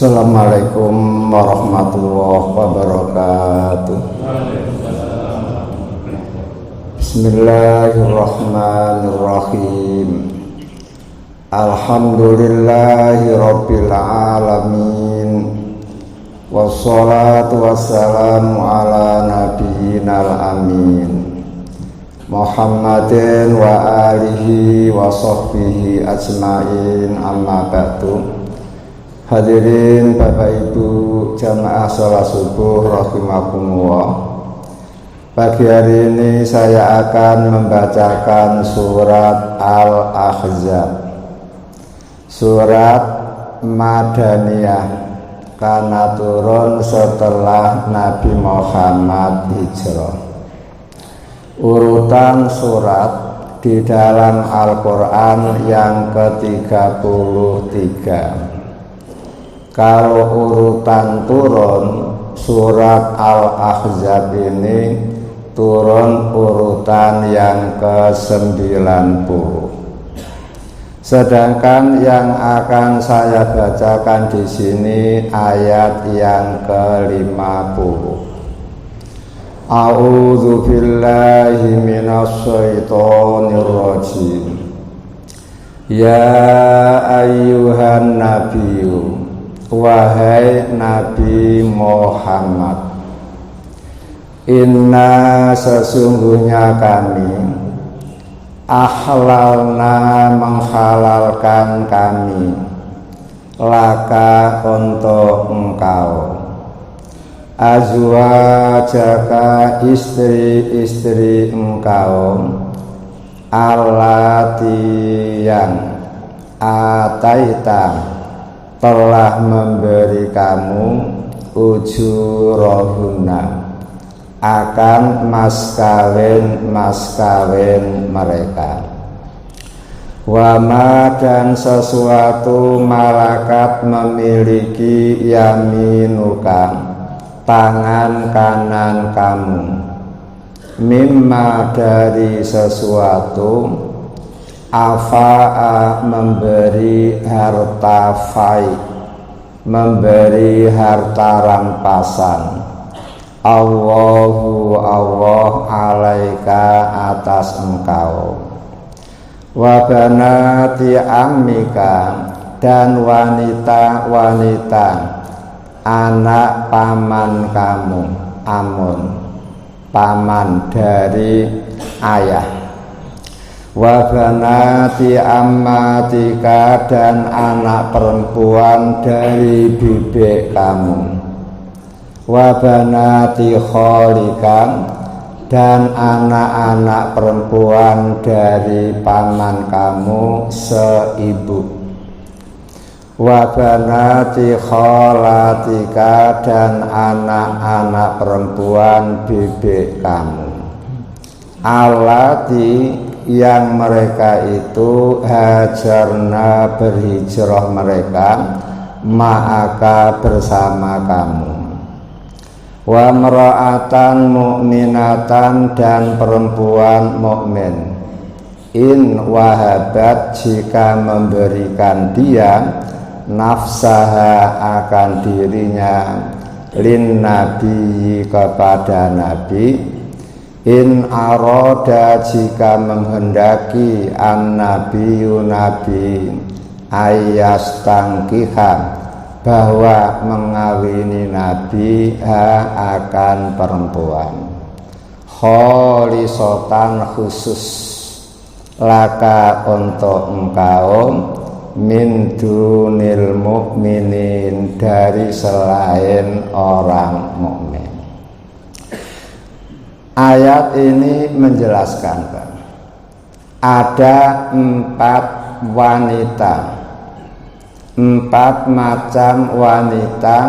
Assalamualaikum warahmatullahi wabarakatuh. Bismillahirrahmanirrahim. Alhamdulillahi rabbil alamin. Wassalatu wassalamu ala nabiyyinal amin Muhammadin wa alihi wa sahbihi ajmain, amma ba'du. Hadirin Bapak Ibu jamaah sholat subuh rahimakumullah. Pagi hari ini saya akan membacakan surat Al-Ahzab, surat Madaniyah, karena turun setelah Nabi Muhammad hijrah. Urutan surat di dalam Al-Quran yang ke-33. Kalau urutan turun, surat Al-Ahzab ini turun urutan yang ke-90. Sedangkan yang akan saya bacakan di sini ayat yang ke-50. A'udzu billahi minasy syaithanir rajim. Ya ayyuhan nabiyyu, wahai Nabi Muhammad, inna sesungguhnya kami, ahlalna menghalalkan kami, laka untuk engkau, azwajaka istri-istri engkau, allati yang ataita telah memberi kamu ujurahunna akan mas kawin mereka, wama dan sesuatu malakat memiliki yaminuka tangan kanan kamu, mimma dari sesuatu afa'a memberi harta faid, memberi harta rampasan, Allahu Allah alaika atas engkau, wa banati ammika dan wanita-wanita anak paman kamu, amun paman dari ayah, wa banati ammatika dan anak perempuan dari bibik kamu, wa banati khalika dan anak-anak perempuan dari paman kamu seibu, wa banati khalatika dan anak-anak perempuan bibik kamu, allati yang mereka itu hajarna berhijrah mereka ma'aka bersama kamu, wa mra'atan mu'minatan dan perempuan mukmin, in wahabat jika memberikan dia nafsaha akan dirinya, lin nabi kepada nabi, in aroda jika menghendaki an nabiyu nabi ayas tangkiha bahwa mengawini nabi akan perempuan, kholisotan khusus laka untuk engkau, min dunil mu'minin dari selain orang mukmin. Ayat ini menjelaskan ada 4 wanita, 4 macam wanita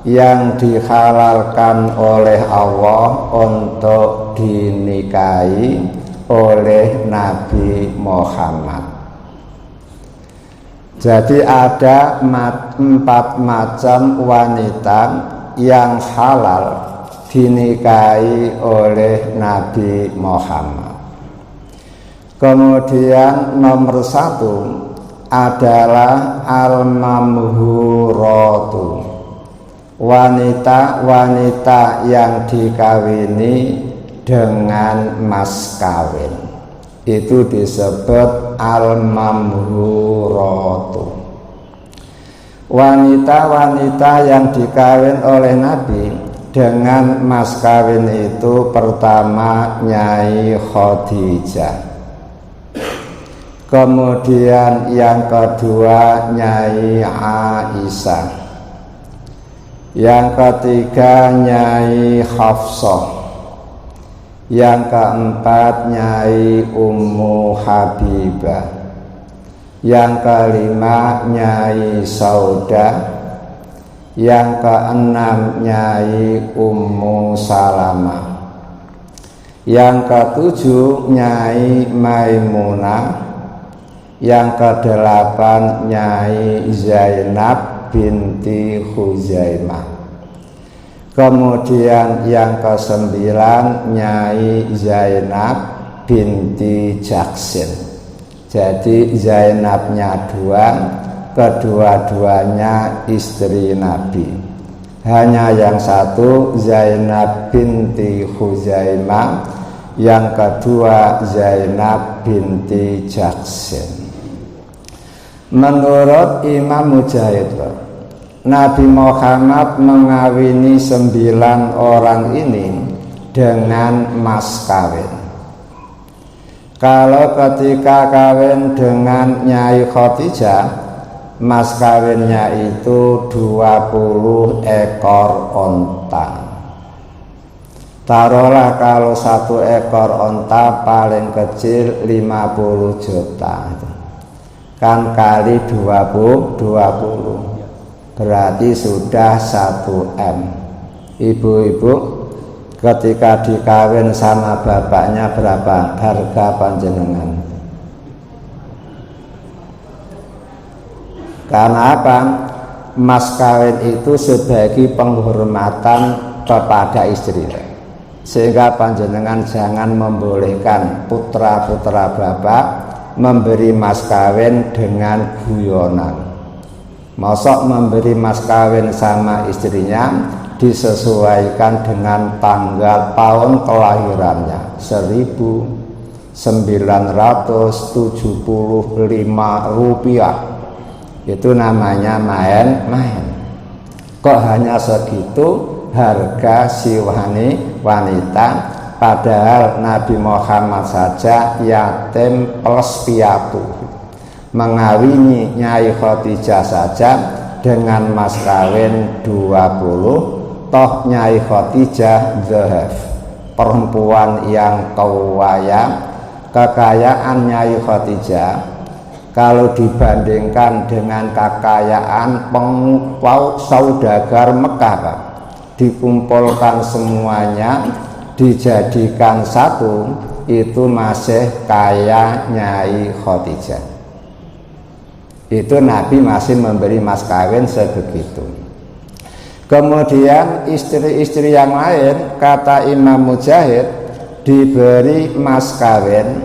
yang dihalalkan oleh Allah untuk dinikahi oleh Nabi Muhammad. Jadi ada 4 macam wanita yang halal dinikahi oleh Nabi Muhammad. Kemudian nomor 1 adalah al-mamhuratu, wanita-wanita yang dikawini dengan mas kawin. Itu disebut al-mamhuratu. Wanita-wanita yang dikawin oleh Nabi dengan mas kawin itu pertama Nyai Khadijah, kemudian yang kedua Nyai Aisyah, yang ketiga Nyai Hafsah, yang keempat Nyai Ummu Habibah, yang kelima Nyai Saudah, yang keenam Nyai Ummu Salamah, yang ketujuh Nyai Maimunah, yang kedelapan Nyai Zainab binti Khuzaimah, kemudian yang kesembilan Nyai Zainab binti Jaksin. Jadi Zainabnya dua, kedua-duanya istri Nabi. Hanya yang satu Zainab binti Khuzaimah, yang kedua Zainab binti Jaksin. Menurut Imam Mujahid, Nabi Muhammad mengawini 9 orang ini dengan mas kawin. Kalau ketika kawin dengan Nyai Khadijah, mas kawinnya itu 20 ekor onta. Taruhlah kalau 1 ekor onta paling kecil 50 juta, kan kali 20 berarti sudah 1 M. Ibu-ibu ketika dikawin sama bapaknya berapa harga panjenengan? Karena apa? Mas kawin itu sebagai penghormatan kepada istri, sehingga panjenengan jangan membolehkan putra-putra bapak memberi mas kawin dengan guyonan. Mosok memberi mas kawin sama istrinya disesuaikan dengan tanggal tahun kelahirannya 1975 rupiah. Itu namanya main-main. Kok hanya segitu harga si wanita, padahal Nabi Muhammad saja yatim plus piatu, mengawini Nyai Khadijah saja dengan mas kawin 20. Toh Nyai Khadijah zahaf, perempuan yang kaya. Kekayaan Nyai Khadijah kalau dibandingkan dengan kekayaan saudagar Mekah, Pak, dikumpulkan semuanya dijadikan satu, itu masih kaya Nyai Khadijah. Itu Nabi masih memberi mas kawin sebegitu. Kemudian istri-istri yang lain, kata Imam Mujahid, diberi mas kawin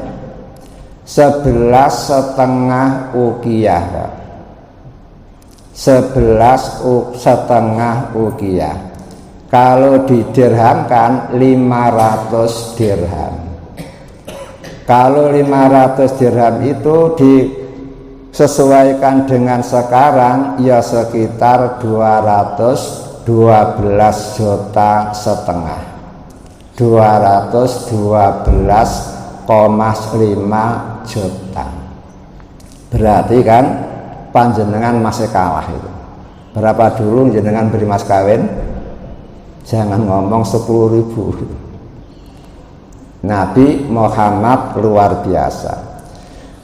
11,5 uqiyah, 11,5 uqiyah. Kalau didirhamkan 500 dirham. Kalau 500 dirham itu disesuaikan dengan sekarang, ya sekitar 212,5 juta, 212,5 juta. Berarti kan panjenengan masih kalah itu. Berapa dulu jenengan beri mas kawin? Jangan ngomong 10.000. Nabi Muhammad luar biasa.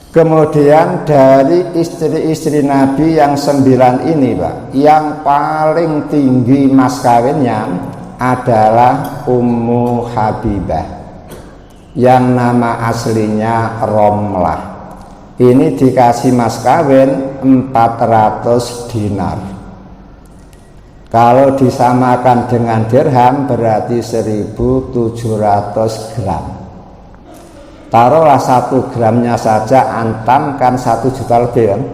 Kemudian dari istri-istri Nabi yang 9 ini, Pak, yang paling tinggi mas kawinnya adalah Ummu Habibah, yang nama aslinya Romlah. Ini dikasih mas kawin 400 dinar. Kalau disamakan dengan dirham berarti 1.700 gram. Taruhlah 1 gramnya saja antam kan 1 juta lebih kan.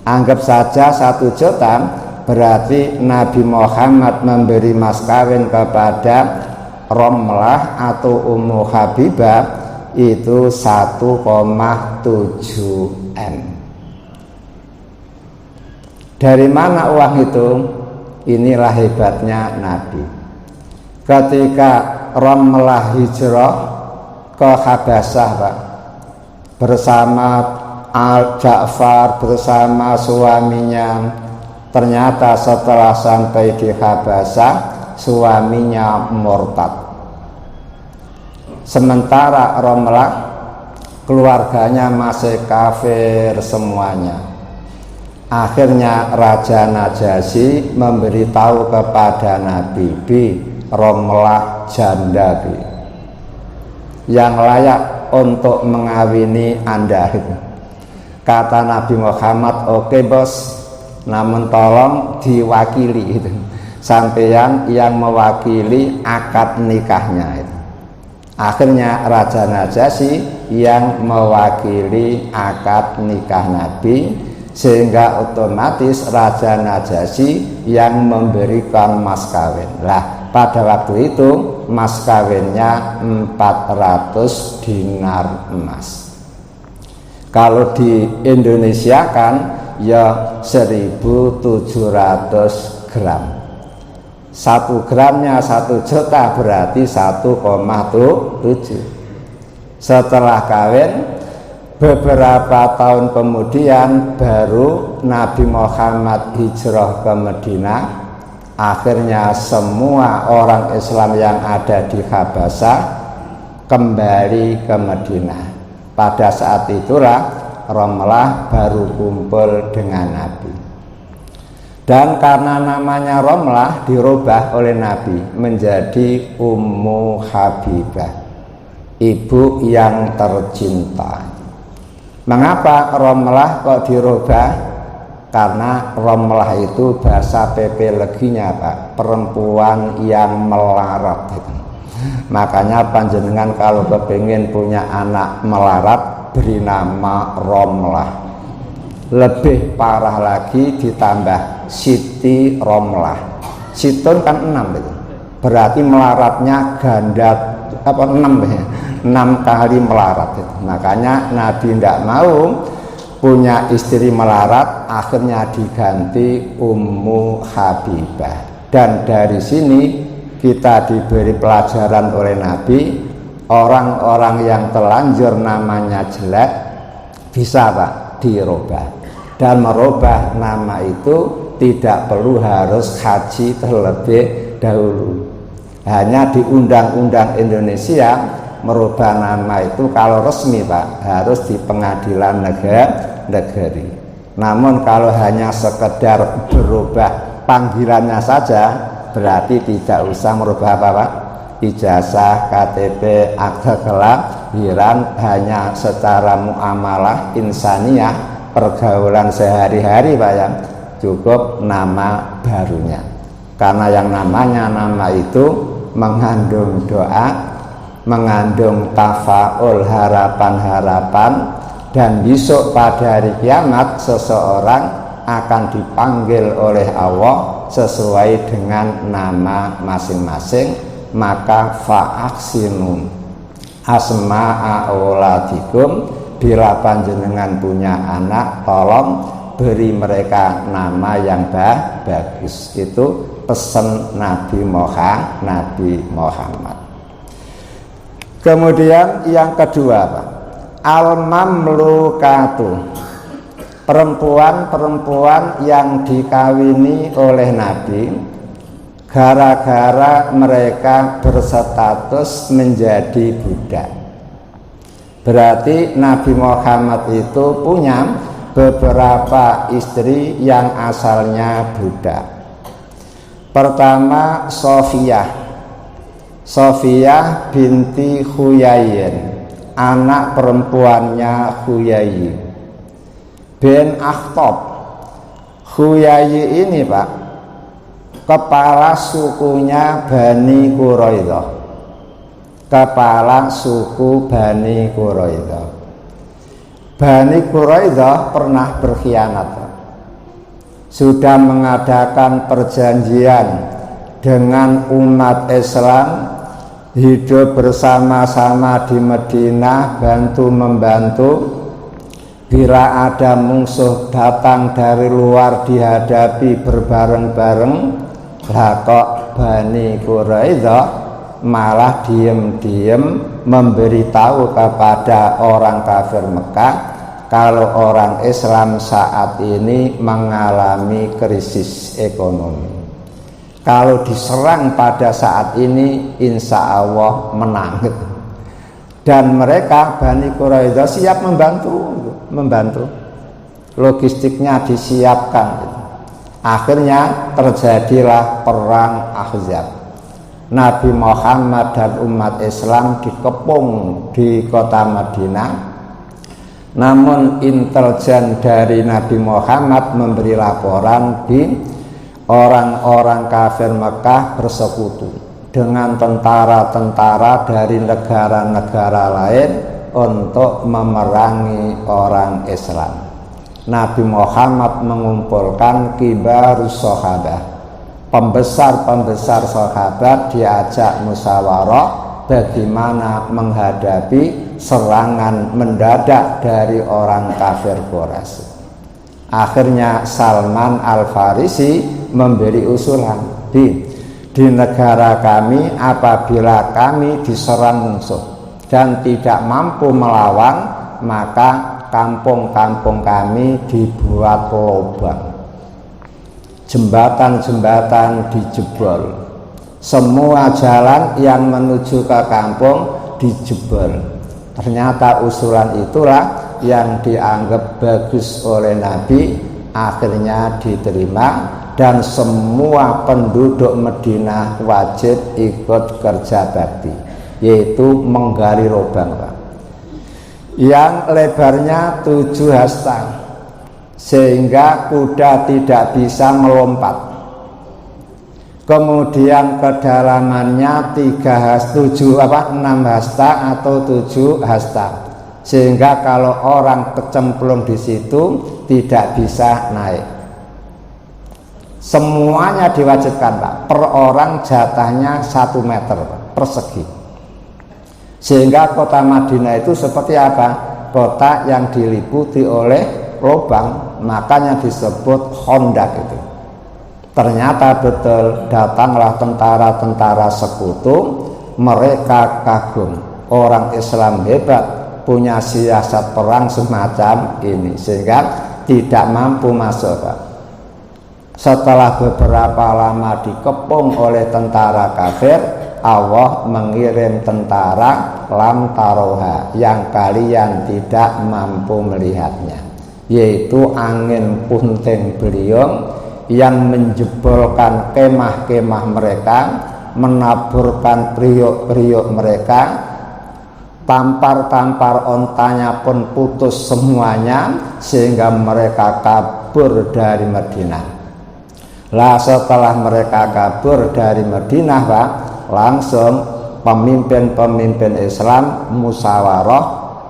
Anggap saja 1 juta, berarti Nabi Muhammad memberi mas kawin kepada Romlah atau Ummu Habibah itu 1,7 M. Dari mana uang itu? Inilah hebatnya Nabi. Ketika Romlah hijrah ke Habasyah, Pak, bersama Al-Ja'far, bersama suaminya, ternyata setelah sampai di Habasyah suaminya murtad. Sementara Romlah keluarganya masih kafir semuanya. Akhirnya Raja Najasyi memberitahu kepada Nabi, Romlah janda yang layak untuk mengawini Anda. Kata Nabi Muhammad, oke bos, namun tolong diwakili itu. Sampeyan yang mewakili akad nikahnya itu. Akhirnya Raja Najasyi yang mewakili akad nikah Nabi, sehingga otomatis Raja Najasyi yang memberikan mas kawin. Lah, pada waktu itu mas kawinnya 400 dinar emas. Kalau di Indonesia kan ya 1.700 gram. 1 gramnya 1 juta, berarti 1,7. Setelah kawin beberapa tahun kemudian baru Nabi Muhammad hijrah ke Madinah. Akhirnya semua orang Islam yang ada di Habasyah kembali ke Madinah. Pada saat itulah Romlah baru kumpul dengan Nabi. Dan karena namanya Romlah dirubah oleh Nabi menjadi Ummu Habibah, ibu yang tercinta. Mengapa Romlah kok dirubah? Karena Romlah itu bahasa PP-leginya, Pak, perempuan yang melarat gitu. Makanya panjenengan kalau kepingin punya anak melarat, beri nama Romlah. Lebih parah lagi ditambah Siti Romlah. Situn kan 6 gitu. Berarti melaratnya ganda 6 kali melarat gitu. Makanya Nabi tidak mau punya istri melarat, akhirnya diganti Ummu Habibah. Dan dari sini kita diberi pelajaran oleh Nabi, orang-orang yang terlanjur namanya jelek bisa, Pak, dirubah. Dan merubah nama itu tidak perlu harus haji terlebih dahulu. Hanya di Undang-Undang Indonesia merubah nama itu kalau resmi, Pak, harus di pengadilan negeri. Namun kalau hanya sekedar berubah panggilannya saja, berarti tidak usah merubah apa, Pak? Ijazah, KTP, akte kelahiran, hanya secara muamalah insaniyah, pergaulan sehari-hari, Pak, ya, cukup nama barunya. Karena yang namanya nama itu mengandung doa, mengandung tafaul, harapan-harapan, dan besok pada hari kiamat seseorang akan dipanggil oleh Allah sesuai dengan nama masing-masing. Maka fa'aksinu asma'a auladikum, bila panjenengan punya anak, tolong beri mereka nama yang bagus. Itu pesan Nabi Muhammad. Kemudian yang kedua, Pak, al-mamlukatu, perempuan-perempuan yang dikawini oleh Nabi gara-gara mereka berstatus menjadi budak. Berarti Nabi Muhammad itu punya beberapa istri yang asalnya budak. Pertama, Sofiyah binti Huyayyin, anak perempuannya Huyayyi bin Akhtab. Huyayyi ini, Pak, kepala sukunya Bani Quraidah. Kepala suku Bani Quraidah. Bani Quraidah pernah berkhianat, Pak. sudah mengadakan perjanjian dengan umat Islam hidup bersama-sama di Madinah, bantu-membantu. Bila ada musuh datang dari luar dihadapi berbareng-bareng, lah kok Bani Quraidah malah diam-diam memberitahu kepada orang kafir Mekah kalau orang Islam saat ini mengalami krisis ekonomi. Kalau diserang pada saat ini, insya Allah menang. Dan mereka Bani Quraidah siap membantu. Logistiknya disiapkan. Akhirnya terjadilah perang Ahzab. Nabi Muhammad dan umat Islam dikepung di kota Madinah. Namun intelijen dari Nabi Muhammad memberi laporan di orang-orang kafir Mekah bersekutu dengan tentara-tentara dari negara-negara lain untuk memerangi orang Islam. Nabi Muhammad mengumpulkan kibarus sahabat, pembesar-pembesar sahabat, diajak musyawarah bagaimana menghadapi serangan mendadak dari orang kafir Quraisy. Akhirnya Salman Al-Farisi memberi usulan, di negara kami apabila kami diserang musuh dan tidak mampu melawan, maka kampung-kampung kami dibuat lubang, jembatan-jembatan dijebol, semua jalan yang menuju ke kampung dijebol. Ternyata usulan itulah yang dianggap bagus oleh Nabi, akhirnya diterima dan semua penduduk Madinah wajib ikut kerja bakti, yaitu menggali lubang yang lebarnya 7 hasta sehingga kuda tidak bisa melompat. Kemudian kedalamannya 6 hasta atau 7 hasta sehingga kalau orang kecemplung di situ tidak bisa naik. Semuanya diwajibkan Pak, per orang jatahnya 1 meter Pak, persegi. Sehingga kota Madinah itu seperti apa? Kota yang diliputi oleh lubang, makanya disebut Khandaq itu. Ternyata betul, datanglah tentara-tentara sekutu, mereka kagum, orang Islam hebat, punya siasat perang semacam ini, sehingga tidak mampu masuk Pak. Setelah beberapa lama dikepung oleh tentara kafir, Allah mengirim tentara lam taroha yang kalian tidak mampu melihatnya, yaitu angin puting beliung yang menjebolkan kemah-kemah mereka, menaburkan periuk-periuk mereka, tampar-tampar ontanya pun putus semuanya sehingga mereka kabur dari Madinah. Lah setelah mereka kabur dari Madinah Pak, langsung pemimpin-pemimpin Islam musyawarah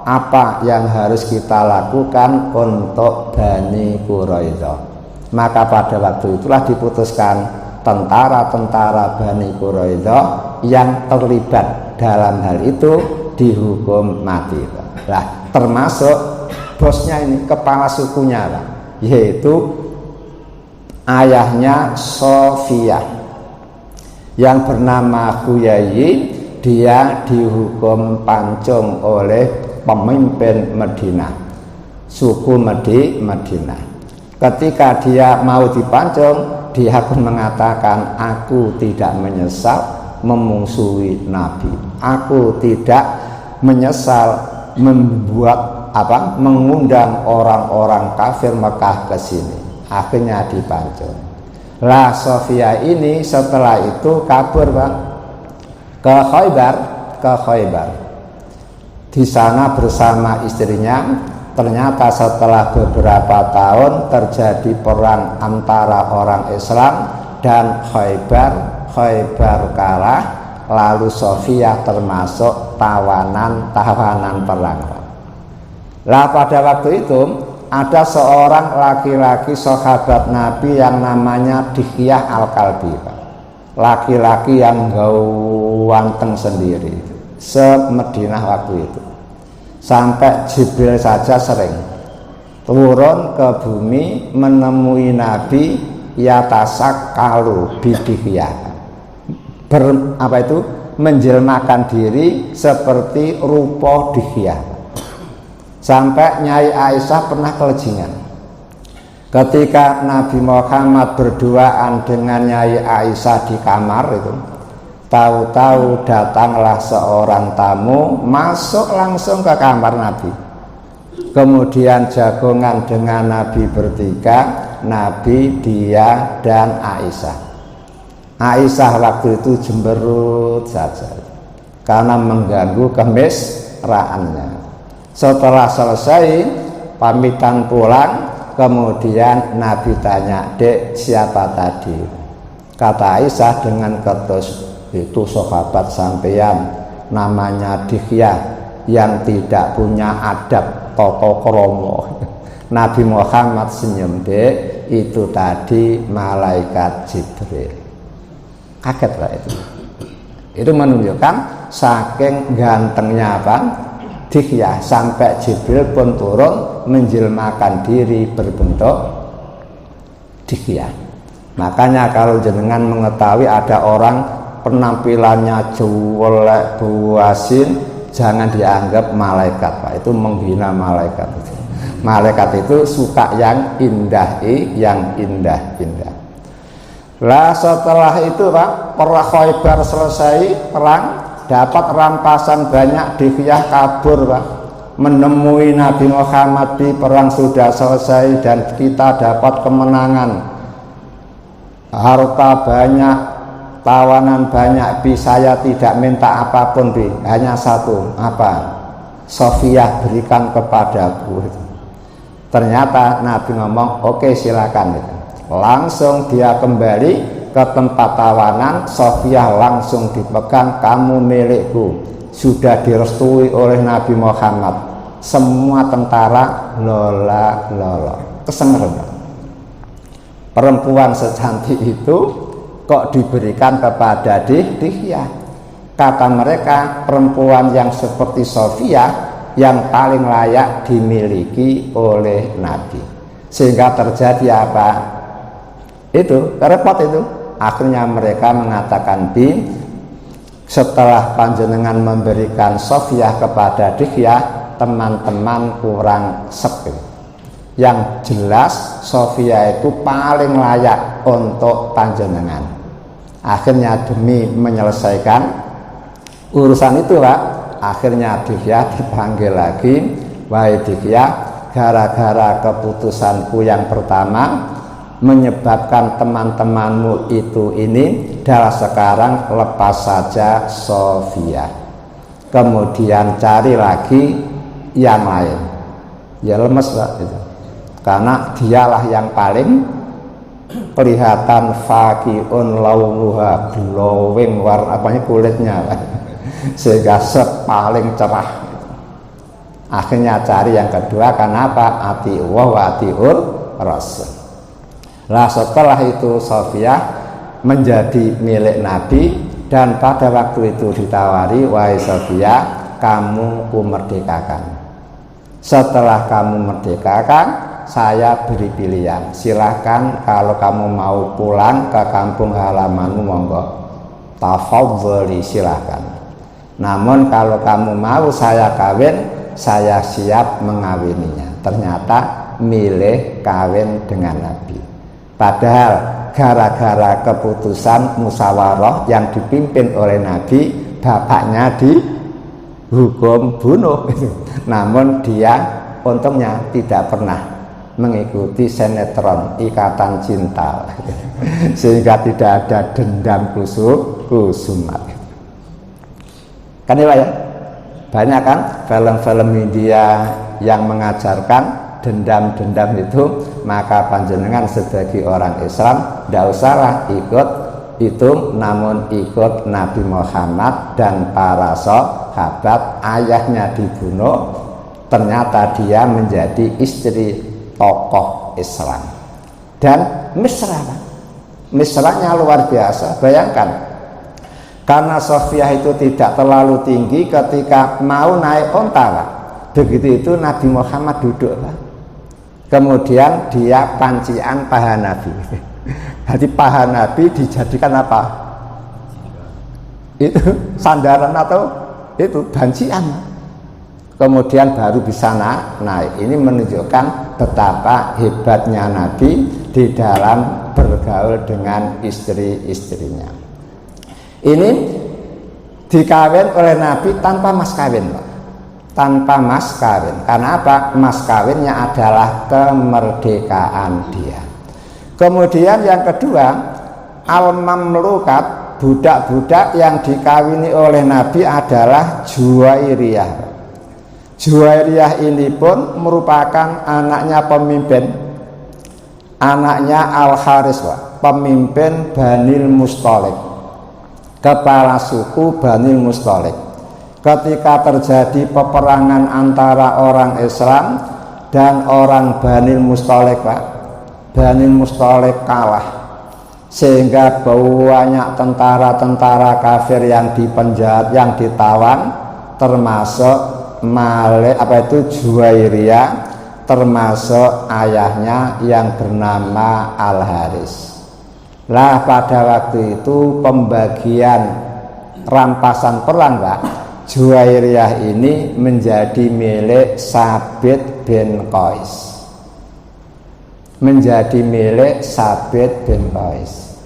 apa yang harus kita lakukan untuk Bani Quraidah. Maka pada waktu itulah diputuskan tentara-tentara Bani Quraidah yang terlibat dalam hal itu dihukum mati. Nah, termasuk bosnya ini, kepala sukunya Pak, yaitu ayahnya Sofiyah yang bernama Huyai. Dia dihukum pancung oleh pemimpin Madinah, suku Madinah. Ketika dia mau dipancung, dia pun mengatakan, aku tidak menyesal memusuhi Nabi, aku tidak menyesal mengundang orang-orang kafir Mekah ke sini. Akhirnya dipancung. Lah Sofia ini setelah itu kabur Pak, ke Khaybar. Di sana bersama istrinya. Ternyata setelah beberapa tahun terjadi perang antara orang Islam dan Khaybar kalah, lalu Sofia termasuk tawanan perang. Lah pada waktu itu ada seorang laki-laki sahabat Nabi yang namanya Dihyah Al-Kalbi, laki-laki yang ganteng sendiri se-Madinah waktu itu, sampai Jibril saja sering turun ke bumi menemui Nabi yatasakkalu bidihyah, menjelmakan diri seperti rupa Dihyah. Sampai Nyai Aisyah pernah kelejingan ketika Nabi Muhammad berduaan dengan Nyai Aisyah di kamar itu, tahu-tahu datanglah seorang tamu masuk langsung ke kamar Nabi. Kemudian jagongan dengan Nabi bertiga, Nabi, dia, dan Aisyah. Aisyah waktu itu jemberut saja karena mengganggu kemesraannya. Setelah selesai pamitan pulang, kemudian Nabi tanya, "Dek, siapa tadi?" Kata Aisyah dengan ketus, "Itu sahabat sampeyan, namanya Dihyah, yang tidak punya adab tata krama." Nabi Muhammad senyum, "Dek, itu tadi malaikat Jibril." Kaget lah itu. Itu menunjukkan saking gantengnya apa? Dihyah, sampai Jibril pun turun menjelmakan diri berbentuk Dihyah. Makanya kalau jenengan mengetahui ada orang penampilannya jelek buasin, jangan dianggap malaikat, Pak. Itu menghina malaikat. Malaikat itu suka yang indah, yang indah-indah. Lah setelah itu, Pak, perang Khaibar selesai, perang dapat rampasan banyak, Dihyah kabur, Pak, menemui Nabi Muhammad di perang sudah selesai dan kita dapat kemenangan, harta banyak, tawanan banyak, saya tidak minta apapun, hanya satu, apa? Sofiyah berikan kepadaku. Ternyata Nabi ngomong, "Oke, silakan." Langsung dia kembali ke tempat tawanan, Sofiyah langsung dipegang, "Kamu milikku." Sudah direstui oleh Nabi Muhammad. Semua tentara lola kesengeran. Perempuan secantik itu kok diberikan kepada Dihyah? Kata mereka, perempuan yang seperti Sofiyah yang paling layak dimiliki oleh Nabi. Sehingga terjadi apa? Itu repot itu. Akhirnya mereka mengatakan, setelah panjenengan memberikan Sofiyah kepada Dihyah, teman-teman kurang sepi. Yang jelas Sofiyah itu paling layak untuk panjenengan. Akhirnya demi menyelesaikan urusan itu, Pak, akhirnya Dihyah dipanggil lagi, "Wahai Dihyah, gara-gara keputusanku yang pertama menyebabkan teman-temanmu itu ini, dah sekarang lepas saja Sofiyah, kemudian cari lagi yang lain." Ya lemes, Pak, itu. Karena dialah yang paling kelihatan fakiun launuha, glowing, warnanya kulitnya, Pak, sehingga paling cerah. Akhirnya cari yang kedua, kenapa? Ati'uwah wa ati'ur rasul. Lah setelah itu Sofiyah menjadi milik Nabi, dan pada waktu itu ditawari, "Wahai Sofiyah, kamu kumerdekakan. Setelah kamu merdekakan, saya beri pilihan. Silahkan kalau kamu mau pulang ke kampung halamanmu, monggo. Tafadhali, silahkan. Namun kalau kamu mau saya kawin, saya siap mengawininya." Ternyata milih kawin dengan Nabi. Padahal gara-gara keputusan musyawarah yang dipimpin oleh Nabi, bapaknya dihukum bunuh. Namun dia untungnya tidak pernah mengikuti sinetron Ikatan Cinta, sehingga tidak ada dendam kusumat. Kan ya, banyak kan film-film India yang mengajarkan dendam-dendam itu. Maka panjenengan sebagai orang Islam tidak usahlah ikut itu, namun ikut Nabi Muhammad dan para sahabat. Ayahnya dibunuh, ternyata dia menjadi istri tokoh Islam. Dan mesranya luar biasa. Bayangkan, karena Sofia itu tidak terlalu tinggi, ketika mau naik onta Pak, begitu itu Nabi Muhammad duduk Pak. Kemudian dia pancian paha Nabi. Jadi paha Nabi dijadikan apa? Itu sandaran atau itu bancian. Kemudian baru bisa naik. Ini menunjukkan betapa hebatnya Nabi di dalam bergaul dengan istri-istrinya. Ini dikawin oleh Nabi tanpa mas kawin, Pak. Tanpa mas kawin. Karena apa? Mas kawinnya adalah kemerdekaan dia. Kemudian yang kedua, al-mamlukat, budak-budak yang dikawini oleh Nabi adalah Juwairiyah. Juwairiyah ini pun merupakan anaknya pemimpin, anaknya Al-Haris, pemimpin Banil Mustalik, kepala suku Banil Mustalik. Ketika terjadi peperangan antara orang Islam dan orang Banil Mustalik, Pak, Banil Mustalik kalah, sehingga banyak tentara-tentara kafir yang dipenjara, yang ditawan, termasuk Malik Juwairiyah, termasuk ayahnya yang bernama Al-Haris. Lah pada waktu itu pembagian rampasan perang, Pak, Juwairiyah ini menjadi milik Sabit bin Qais. Menjadi milik Sabit bin Qais.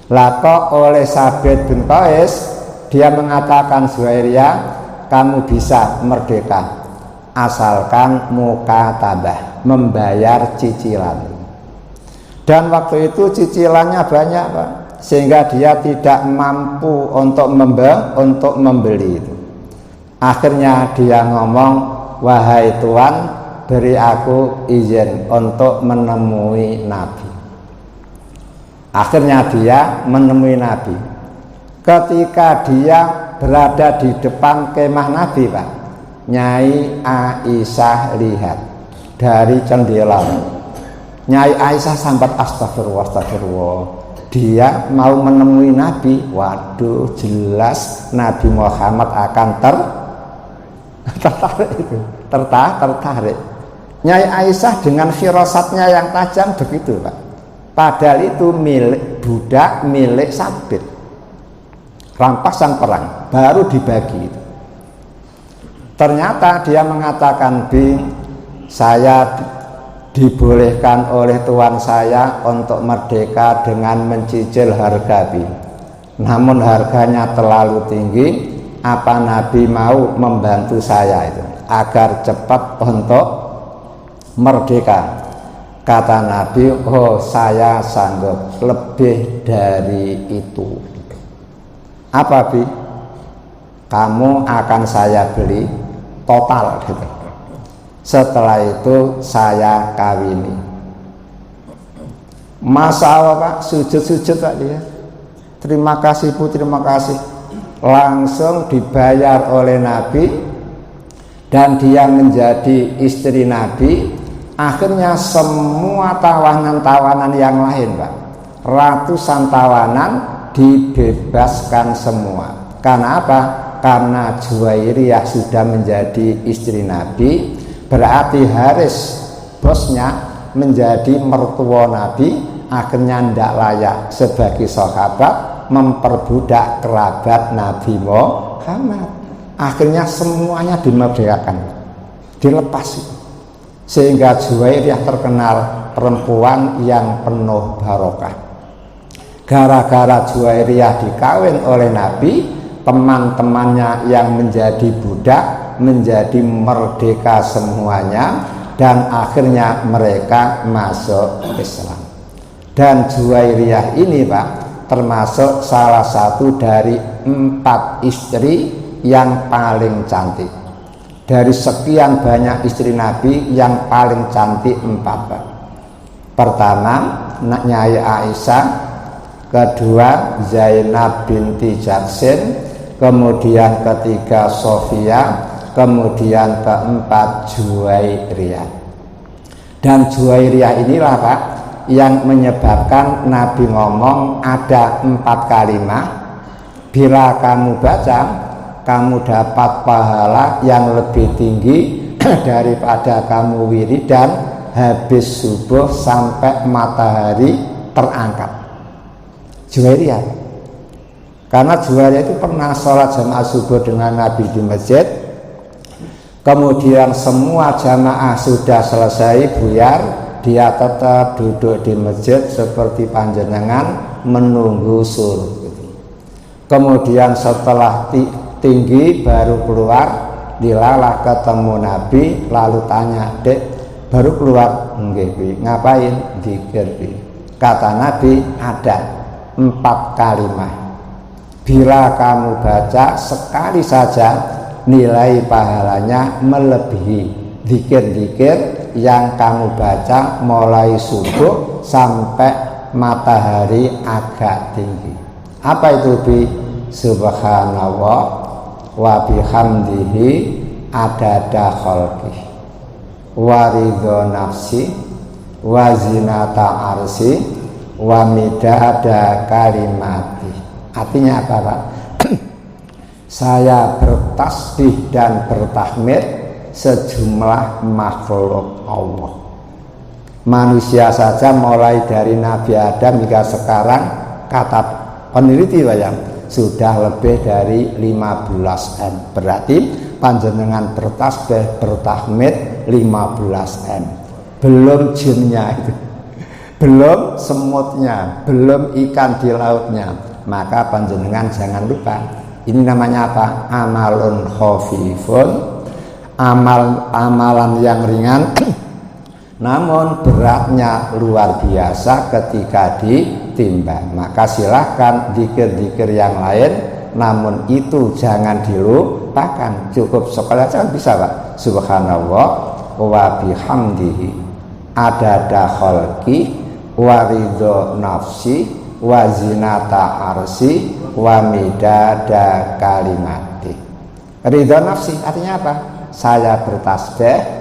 Lah kok oleh Sabit bin Qais dia mengatakan, Juwairiyah, kamu bisa merdeka asalkan mukatabah, membayar cicilan. Dan waktu itu cicilannya banyak, Pak, sehingga dia tidak mampu untuk membeli itu. Akhirnya dia ngomong, wahai Tuan, beri aku izin untuk menemui Nabi. Akhirnya dia menemui Nabi. Ketika dia berada di depan kemah Nabi, Pak, Nyai Aisyah lihat dari jendela. Nyai Aisyah sampai astagfirullah. Dia mau menemui Nabi. Waduh, jelas Nabi Muhammad akan tertarik. Nyai Aisyah dengan firasatnya yang tajam begitu, Pak. Padahal itu milik budak, milik Sabit. Rampasan perang baru dibagi. Ternyata dia mengatakan, saya dibolehkan oleh Tuan saya untuk merdeka dengan mencicil harga B. Namun harganya terlalu tinggi. Apa Nabi mau membantu saya itu agar cepat untuk merdeka? Kata Nabi, oh saya sanggup lebih dari itu. Apa, Bi? Kamu akan saya beli total gitu. Setelah itu saya kawini. Masa Allah, Pak, sujud-sujud Pak dia. Terima kasih Bu, terima kasih. Langsung dibayar oleh Nabi dan dia menjadi istri Nabi. Akhirnya semua tawanan-tawanan yang lain, Pak, ratusan tawanan dibebaskan semua. Karena apa? Karena Juwairiyah sudah menjadi istri Nabi, berarti Haris bosnya menjadi mertua Nabi. Akhirnya tidak layak sebagai sahabat memperbudak kerabat Nabi Muhammad. Akhirnya semuanya dimerdekakan, dilepas, sehingga Juwairiyah terkenal perempuan yang penuh barokah. Gara-gara Juwairiyah dikawin oleh Nabi, teman-temannya yang menjadi budak menjadi merdeka semuanya, dan akhirnya mereka masuk Islam. Dan Juwairiyah ini, Pak, termasuk salah satu dari 4 istri yang paling cantik. Dari sekian banyak istri Nabi, yang paling cantik 4, Pak. Pertama, Nyai Aisyah, kedua Zainab binti Jaksin, kemudian ketiga Sofia, kemudian keempat Juwairiyah. Dan Juwairiyah inilah Pak yang menyebabkan Nabi ngomong ada 4 kalimat, bila kamu baca kamu dapat pahala yang lebih tinggi daripada kamu wiridan habis subuh sampai matahari terangkat. Juwairiyah, karena Juwairiyah itu pernah sholat jamaah subuh dengan Nabi di masjid, kemudian semua jamaah sudah selesai buyar, dia tetap duduk di masjid seperti panjenengan menunggu suruh. Kemudian setelah tinggi baru keluar, dilalah ketemu Nabi, lalu tanya, "Dek, baru keluar?" "Nggih, ngapain?" "Dzikir." Kata Nabi, ada 4 kalimat, bila kamu baca sekali saja nilai pahalanya melebihi dzikir-dzikir yang kamu baca mulai subuh sampai matahari agak tinggi. Apa itu Bi? Subhanallah wa bihamdihi adada khalqih wa ridho nafsi wa zinata arsi wa midada kalimati. Artinya apa Pak? Saya bertasbih dan bertahmid sejumlah makhluk Allah. Manusia saja mulai dari Nabi Adam hingga sekarang, kata peneliti bayang, sudah lebih dari 15 M. Berarti panjenengan bertasbih bertahmid 15 M. Belum jinnya itu, belum semutnya, belum ikan di lautnya. Maka panjenengan jangan lupa, ini namanya apa? Amalun khafifun, amalan yang ringan namun beratnya luar biasa ketika ditimbang. Maka silahkan zikir-zikir yang lain, namun itu jangan dilupakan. Cukup sekali saja bisa Pak. Subhanallah wa bihamdihi adada khalqi wa ridho nafsi wa zinata arsi wa midada kalimati. Ridho nafsi artinya apa? Saya bertasbih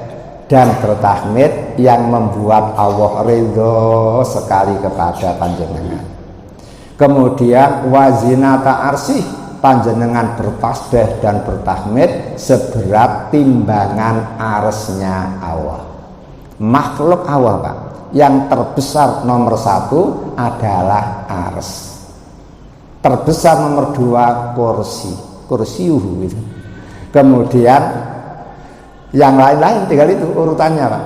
dan bertahmid yang membuat Allah ridho sekali kepada panjenengan. Kemudian wazinata arsih, panjenengan bertasbih dan bertahmid seberat timbangan arsnya Allah. Makhluk Allah Pak, yang terbesar nomor 1 adalah ars. Terbesar nomor 2 kursiuhu itu. Kemudian yang lain-lain tinggal itu urutannya Pak.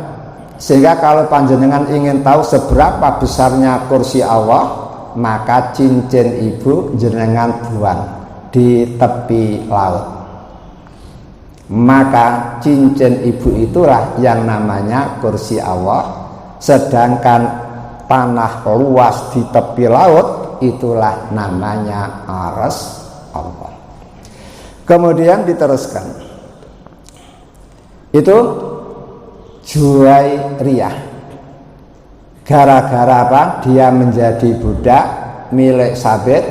Sehingga kalau panjenengan ingin tahu seberapa besarnya kursi Allah, maka cincin ibu jenengan buang di tepi laut. Maka cincin ibu itulah yang namanya kursi Allah. Sedangkan tanah luas di tepi laut itulah namanya arsy Allah. Kemudian diteruskan, itu Juwairiyah, gara-gara apa? Dia menjadi budak milik Sabit,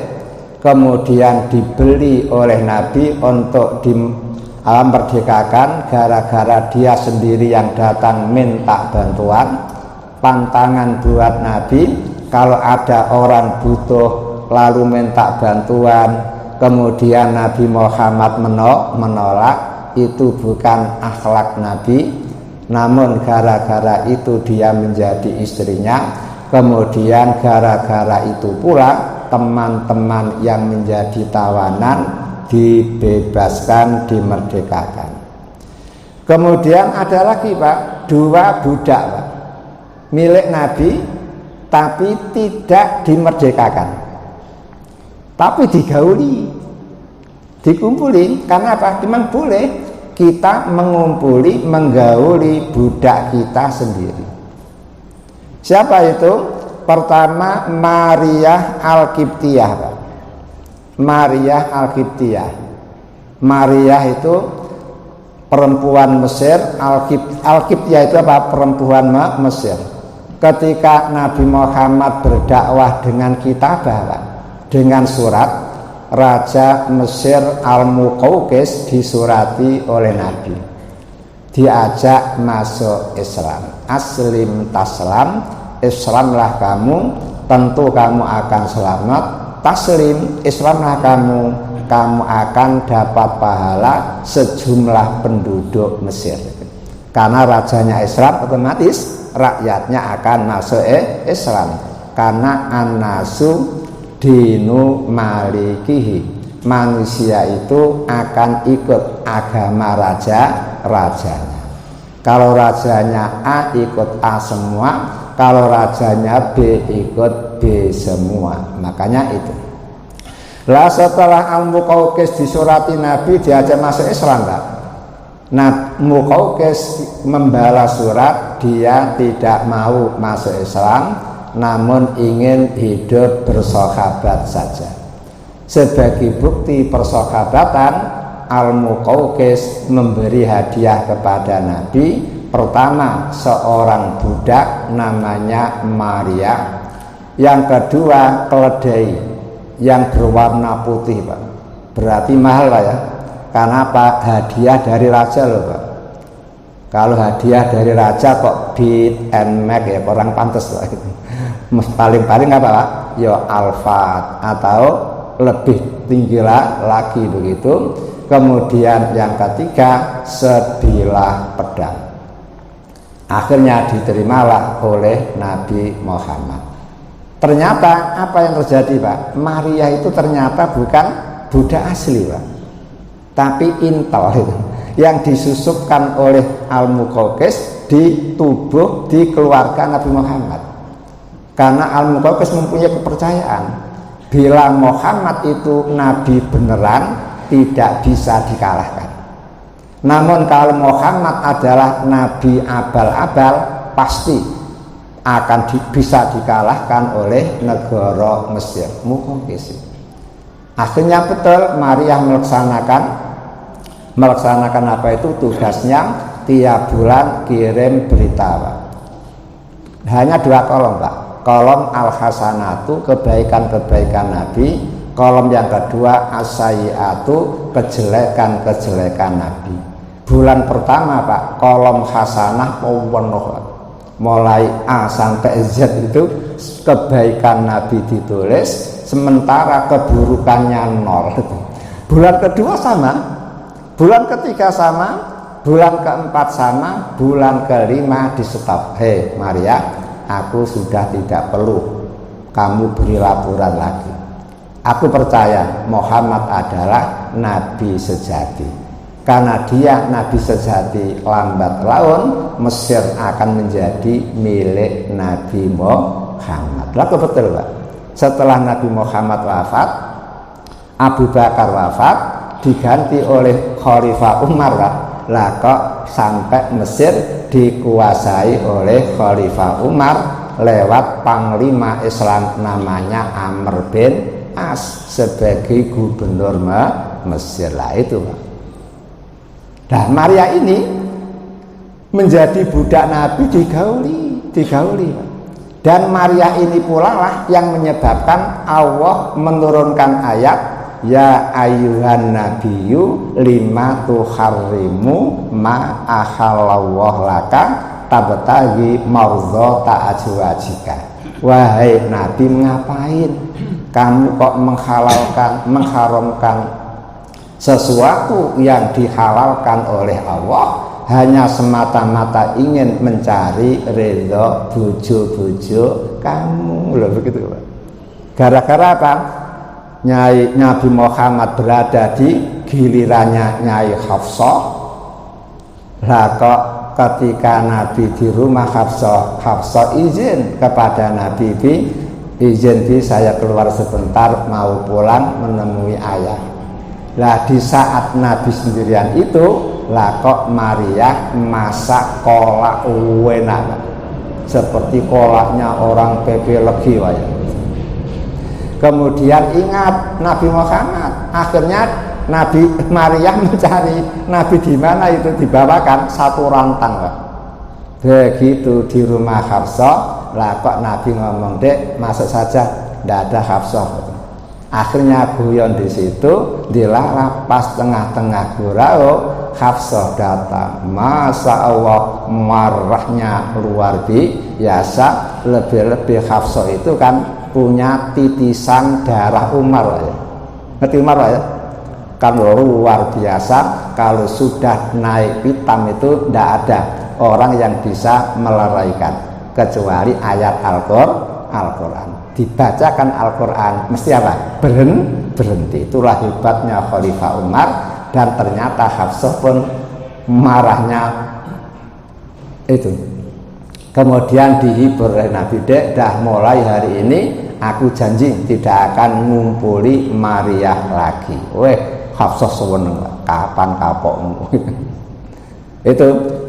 kemudian dibeli oleh Nabi untuk dimerdekakan. Gara-gara dia sendiri yang datang minta bantuan. Pantangan buat Nabi, kalau ada orang butuh lalu minta bantuan, kemudian Nabi Muhammad menolak, itu bukan akhlak Nabi. Namun gara-gara itu dia menjadi istrinya, kemudian gara-gara itu pula teman-teman yang menjadi tawanan dibebaskan, dimerdekakan. Kemudian ada lagi Pak, 2 budak Pak, milik Nabi tapi tidak dimerdekakan, tapi digauli, dikumpuli. Karena apa? Memang boleh kita mengumpuli, menggauli budak kita sendiri. Siapa itu? Pertama Maria Al-Qibtiyah. Maria Al-Qibtiyah. Maria itu perempuan Mesir. Al-Qibtiyah itu apa? Perempuan Mesir. Ketika Nabi Muhammad berdakwah dengan kitabah, dengan surat, Raja Mesir Al-Muqawqis disurati oleh Nabi, diajak masuk Islam. Aslim taslam, Islamlah kamu, tentu kamu akan selamat. Taslim, Islamlah kamu, kamu akan dapat pahala sejumlah penduduk Mesir. Karena rajanya Islam, otomatis rakyatnya akan masuk Islam. Karena an-nasu dinu malikihi, manusia itu akan ikut agama rajanya. Kalau rajanya A ikut A semua, kalau rajanya B ikut B semua. Makanya itu. Lah setelah Al-Muqawqis disurati Nabi diajak masuk Islam, Pak. Nah, Muqawqis membalas surat, dia tidak mau masuk Islam, namun ingin hidup bersahabat saja. Sebagai bukti persahabatan, Al-Muqawqis memberi hadiah kepada Nabi. Pertama, seorang budak namanya Maria. Yang kedua, keledai yang berwarna putih, Pak. Berarti mahal, Pak, ya. Karena apa? Hadiah dari raja loh, Pak. Kalau hadiah dari raja kok beat and make ya, kurang pantas, Pak. Paling-paling apa, Pak? Ya alfat atau lebih tinggi lagi begitu. Kemudian yang ketiga, sebilah pedang. Akhirnya diterimalah oleh Nabi Muhammad. Ternyata apa yang terjadi, Pak? Maria itu ternyata bukan budak asli, Pak, tapi intel itu yang disusupkan oleh Al-Muqawqis di tubuh, di keluarga Nabi Muhammad. Karena Al-Muqawqis mempunyai kepercayaan bila Muhammad itu nabi beneran, tidak bisa dikalahkan. Namun kalau Muhammad adalah nabi abal-abal, pasti akan bisa dikalahkan oleh negara Mesir. Muqawqis. Akhirnya betul Maria melaksanakan apa itu tugasnya, tiap bulan kirim berita, Pak. Hanya 2 kolom, Pak. Kolom al-hasanatu, kebaikan-kebaikan Nabi. Kolom yang kedua as-sayyiatu, kejelekan-kejelekan Nabi. Bulan pertama, Pak, kolom hasanah penuh, Pak. Mulai A sampai Z itu kebaikan Nabi ditulis, sementara keburukannya 0. Bulan kedua sama, bulan ketiga sama, bulan keempat sama, bulan kelima di stop. Hei Maria, aku sudah tidak perlu kamu beri laporan lagi. Aku percaya Muhammad adalah nabi sejati. Karena dia nabi sejati, lambat laun Mesir akan menjadi milik Nabi Muhammad. Lalu betul, Pak. Setelah Nabi Muhammad wafat, Abu Bakar wafat, diganti oleh Khalifah Umar, Pak. Lah kok sampai Mesir dikuasai oleh Khalifah Umar lewat panglima Islam namanya Amr bin As sebagai gubernur Mesir. Lah itu, Pak. Nah, Maria ini menjadi budak Nabi digauli. Dan Maria ini pula lah yang menyebabkan Allah menurunkan ayat ya ayyuhan nabiyyu lima tuharrimu ma ahallallahu laka tabtaghi mardhata azwajika. Wahai Nabi, ngapain kamu kok mengharamkan sesuatu yang dihalalkan oleh Allah hanya semata-mata ingin mencari ridho bojo-bojo kamu, loh begitu, Pak. Gara-gara apa? Nabi Muhammad berada di gilirannya Nyai Hafsah. Lah kok ketika Nabi di rumah Hafsah izin kepada Nabi, izin saya keluar sebentar, mau pulang menemui ayah. Lah di saat Nabi sendirian itu, lah kok Maria masak kolak enak, seperti kolaknya orang PP Legi, ya. Kemudian ingat Nabi Muhammad, akhirnya Nabi Maria mencari Nabi di mana itu, dibawakan satu rantang, Pak. Begitu di rumah Hafsah, lah kok Nabi ngomong, "Dek, masuk saja, tidak ada Hafsah." Akhirnya guyon di situ, dilarang pas tengah-tengah gurau, Hafsah datang, Masya Allah marahnya luar biasa. Lebih-lebih Hafsah itu kan punya titisan darah Umar ya. Ngerti Umar ya? Kan luar biasa. Kalau sudah naik hitam itu tidak ada orang yang bisa meleraikan kecuali ayat Al-Quran. Dibacakan Al-Quran mesti apa? Berhenti. Itulah hebatnya Khalifah Umar. Dan ternyata Hafsah pun marahnya itu. Kemudian dihibur oleh Nabi, Dek, dah mulai hari ini aku janji tidak akan ngumpuli Maryah lagi. Weh, Hafsah seneng, kapan kapokmu?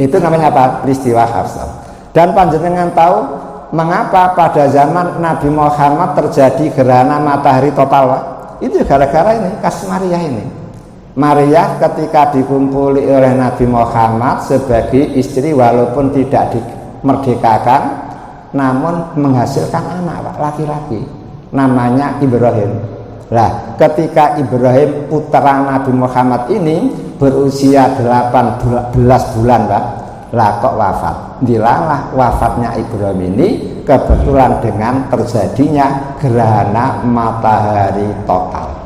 itu namanya apa? Peristiwa Hafsah. Dan panjenengan tahu mengapa pada zaman Nabi Muhammad terjadi gerhana matahari total, Pak? Itu gara-gara ini, kasus Maryah ini. Maryah ketika dikumpuli oleh Nabi Muhammad sebagai istri, walaupun tidak dimerdekakan, namun menghasilkan anak, Pak, laki-laki, namanya Ibrahim. Lah, ketika Ibrahim putra Nabi Muhammad ini berusia 18 bulan, Pak, lah kok wafat. Dilalah wafatnya Ibrahim ini kebetulan dengan terjadinya gerhana matahari total.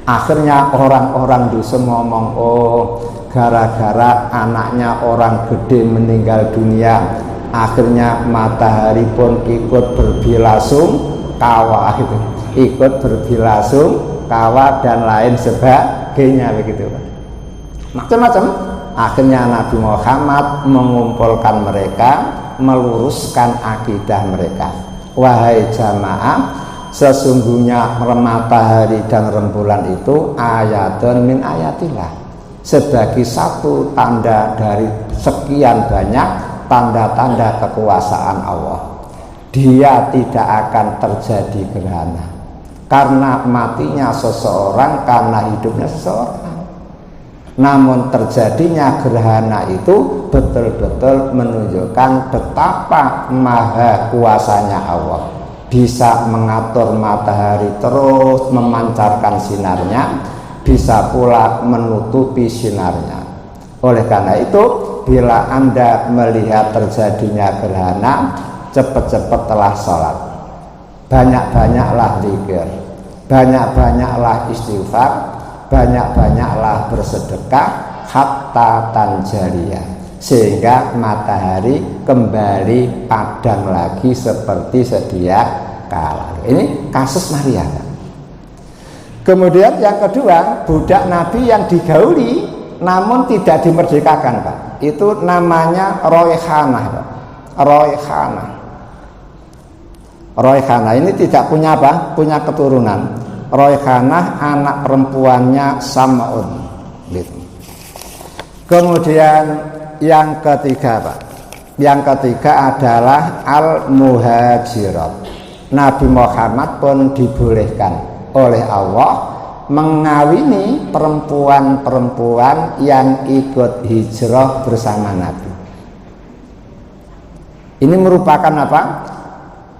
Akhirnya orang-orang dusun ngomong, oh gara-gara anaknya orang gede meninggal dunia, akhirnya matahari pun ikut berbilasung kawa, ikut berbilasung kawa dan lain sebagainya, begitu, macam-macam. Akhirnya Nabi Muhammad mengumpulkan mereka, meluruskan akidah mereka. Wahai jamaah, sesungguhnya matahari dan rembulan itu ayatun min ayatillah, sebagai satu tanda dari sekian banyak tanda-tanda kekuasaan Allah. Dia tidak akan terjadi gerhana karena matinya seseorang, karena hidupnya seseorang. Namun terjadinya gerhana itu betul-betul menunjukkan betapa maha kuasanya Allah, bisa mengatur matahari terus memancarkan sinarnya, bisa pula menutupi sinarnya. Oleh karena itu, bila Anda melihat terjadinya gerhana, cepat-cepatlah sholat, banyak-banyaklah zikir, banyak-banyaklah istighfar, banyak-banyaklah bersedekah, hatta tanjariyah, sehingga matahari kembali padam lagi seperti sedia kala. Ini kasus Maryah. Kemudian yang kedua, budak Nabi yang digauli namun tidak dimerdekakan, Pak. Itu namanya Royhanah, Pak. Royhanah ini tidak punya apa? Punya keturunan. Royhanah anak perempuannya Sam'un, gitu. Kemudian yang ketiga, Pak, yang ketiga adalah Al-Muhajirat. Nabi Muhammad pun dibolehkan oleh Allah mengawini perempuan-perempuan yang ikut hijrah bersama Nabi. Ini merupakan apa?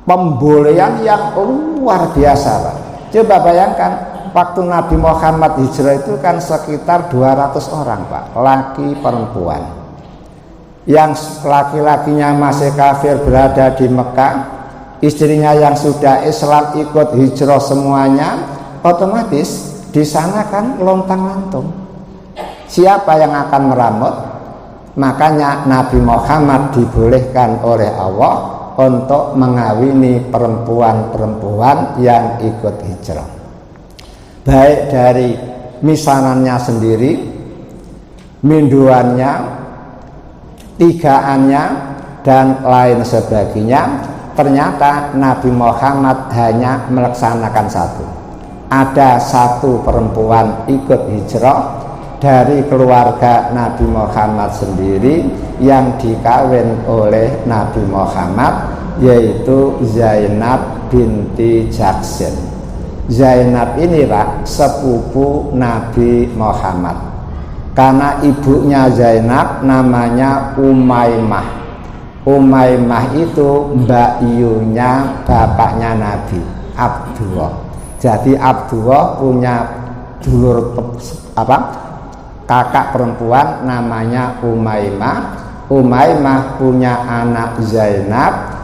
Pembolehan yang luar biasa, Pak. Coba bayangkan, waktu Nabi Muhammad hijrah itu kan sekitar 200 orang, Pak, laki perempuan. Yang laki-lakinya masih kafir berada di Mekah, istrinya yang sudah Islam ikut hijrah semuanya, otomatis di sana kan lontang-lantung. Siapa yang akan meramut? Makanya Nabi Muhammad dibolehkan oleh Allah untuk mengawini perempuan-perempuan yang ikut hijrah, baik dari misanannya sendiri, minduannya, tigaannya, dan lain sebagainya. Ternyata Nabi Muhammad hanya melaksanakan satu. Ada satu perempuan ikut hijrah dari keluarga Nabi Muhammad sendiri yang dikawin oleh Nabi Muhammad, yaitu Zainab binti Jahsy. Zainab ini, Pak, sepupu Nabi Muhammad, karena ibunya Zainab namanya Umaymah. Umaymah itu mbak iyunya bapaknya Nabi, Abdullah. Jadi Abdullah punya dulur apa? kakak perempuan namanya Umaymah. Umaymah punya anak Zainab,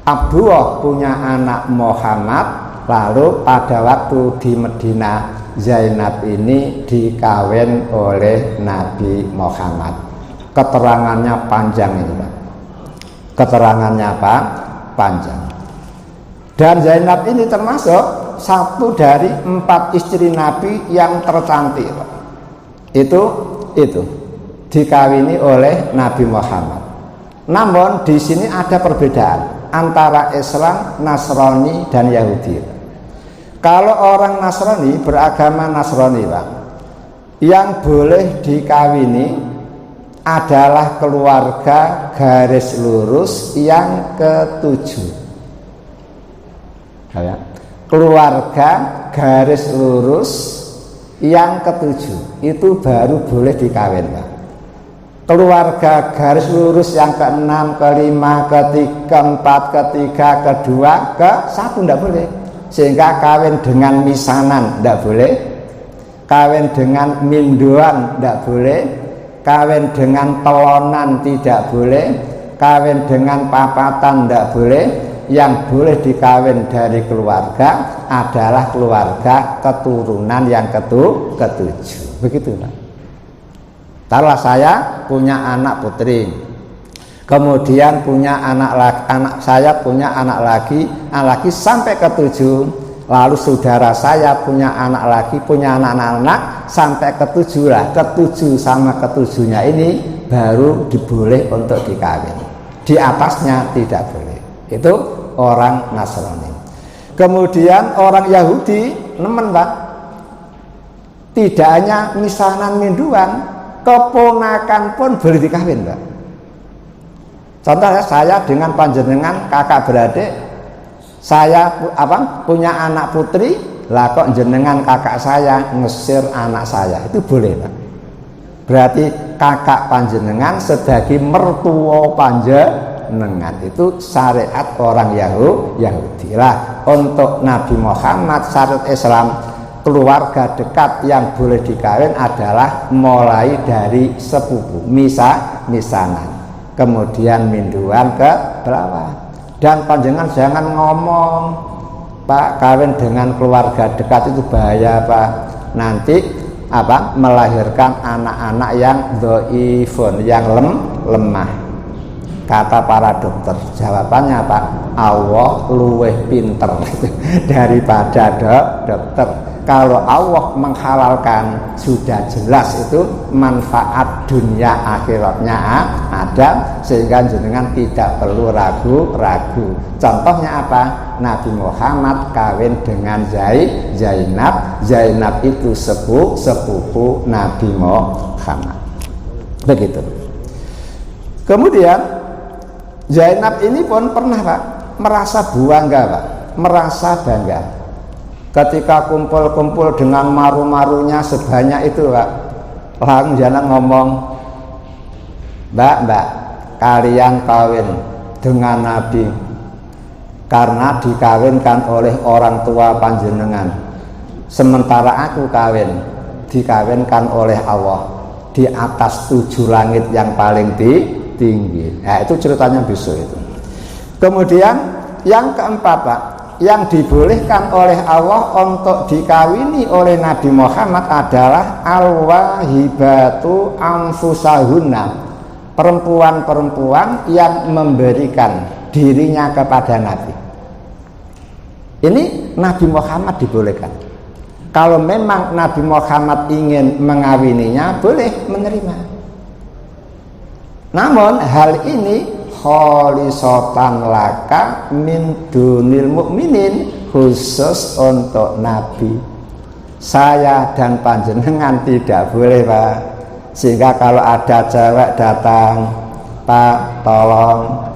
Abdullah punya anak Muhammad. Lalu pada waktu di Medina, Zainab ini dikawin oleh Nabi Muhammad. Keterangannya panjang ini, Pak. Keterangannya apa? Panjang. Dan Zainab ini termasuk satu dari 4 istri Nabi yang tercantik, Pak. Itu dikawini oleh Nabi Muhammad. Namun di sini ada perbedaan antara Islam, Nasrani dan Yahudi. Kalau orang Nasrani, beragama Nasrani, Pak, yang boleh dikawini adalah keluarga garis lurus yang ketujuh. Keluarga garis lurus yang ketujuh itu baru boleh dikawin, Pak. Keluarga garis lurus yang ke-6, ke-5, ke-3, ke-4, ke-3, ke-2, ke-1 tidak boleh. Sehingga kawin dengan misanan tidak boleh, kawin dengan minduan tidak boleh, kawin dengan telonan tidak boleh, kawin dengan papatan tidak boleh. Yang boleh dikawin dari keluarga adalah keluarga keturunan yang ketujuh. Begitu, Pak. Taruhlah saya punya anak putri, kemudian punya anak saya punya anak lagi sampai ke-7. Lalu saudara saya punya anak lagi, punya anak-anak sampai ke-7 lah. Ke-7 sama ke-7-nya ini baru diboleh untuk dikawin. Di atasnya tidak boleh. Itu orang Nasrani. Kemudian orang Yahudi nemen, Pak. Tidak hanya misanan minduan, keponakan pun boleh dikawin, Pak. Contohnya saya dengan panjenengan kakak beradik, saya punya anak putri, lah kok jenengan kakak saya ngusir anak saya, itu boleh, Pak. Berarti kakak panjenengan sebagai mertua panjenengan, itu syariat orang Yahudi lah. Untuk Nabi Muhammad syariat Islam, keluarga dekat yang boleh dikawin adalah mulai dari sepupu, misanan, kemudian minduan ke bawah. Dan panjenengan jangan ngomong, Pak, kawin dengan keluarga dekat itu bahaya, Pak. Nanti melahirkan anak-anak yang dhaifun, yang lemah. Kata para dokter, jawabannya Pak, Allah luweh pinter daripada dokter. Kalau Allah menghalalkan, sudah jelas itu manfaat dunia akhiratnya ada, sehingga jenengan tidak perlu ragu-ragu. Contohnya apa? Nabi Muhammad kawin dengan Zainab. Zainab itu sepupu Nabi Muhammad. Begitu. Kemudian Zainab ini pun pernah, Pak, merasa bangga, Pak, merasa bangga ketika kumpul-kumpul dengan maru-marunya sebanyak itu, Pak. Langsung jangan ngomong, Mbak, kalian kawin dengan Nabi karena dikawinkan oleh orang tua panjenengan, sementara aku dikawinkan oleh Allah di atas 7 langit yang paling tinggi. Nah, itu ceritanya besok itu. Kemudian yang keempat, Pak, yang dibolehkan oleh Allah untuk dikawini oleh Nabi Muhammad adalah al-wahibatu anfusahunna, perempuan-perempuan yang memberikan dirinya kepada Nabi. Ini Nabi Muhammad dibolehkan. Kalau memang Nabi Muhammad ingin mengawininya, boleh menerima. Namun hal ini kholisatan laka min dunil mukminin, khusus untuk Nabi. Saya dan panjenengan tidak boleh, Pak. Sehingga kalau ada cewek datang, Pak, tolong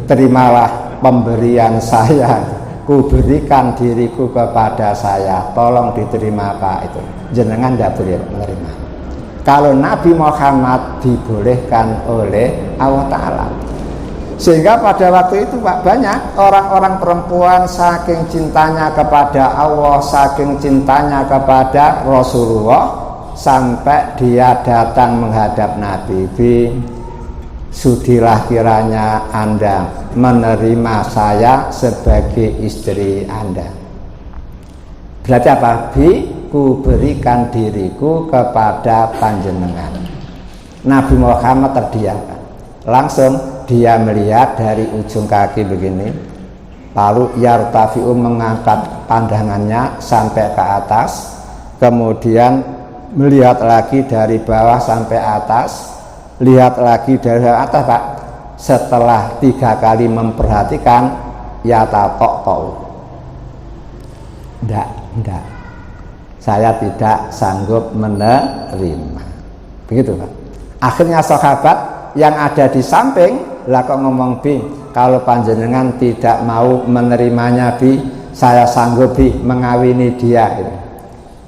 terimalah pemberian saya, berikan diriku kepada saya, tolong diterima, Pak. Itu jenengan tidak boleh menerima. Kalau Nabi Muhammad dibolehkan oleh Allah Ta'ala. Sehingga pada waktu itu, Pak, banyak orang-orang perempuan saking cintanya kepada Allah, saking cintanya kepada Rasulullah, sampai dia datang menghadap Nabi, Bi, sudilah kiranya Anda menerima saya sebagai istri Anda. Berarti apa? Bi, ku berikan diriku kepada panjenengan. Nabi Muhammad terdiam. Langsung dia melihat dari ujung kaki begini, lalu yartafi'u mengangkat pandangannya sampai ke atas, kemudian melihat lagi dari bawah sampai atas, lihat lagi dari atas, Pak. Setelah 3 kali memperhatikan, yatatok, enggak, saya tidak sanggup menerima. Begitu, Pak. Akhirnya sahabat yang ada di samping lah kok ngomong, Bi, kalau panjenengan tidak mau menerimanya, Bi, saya sanggup, Bi, mengawini dia.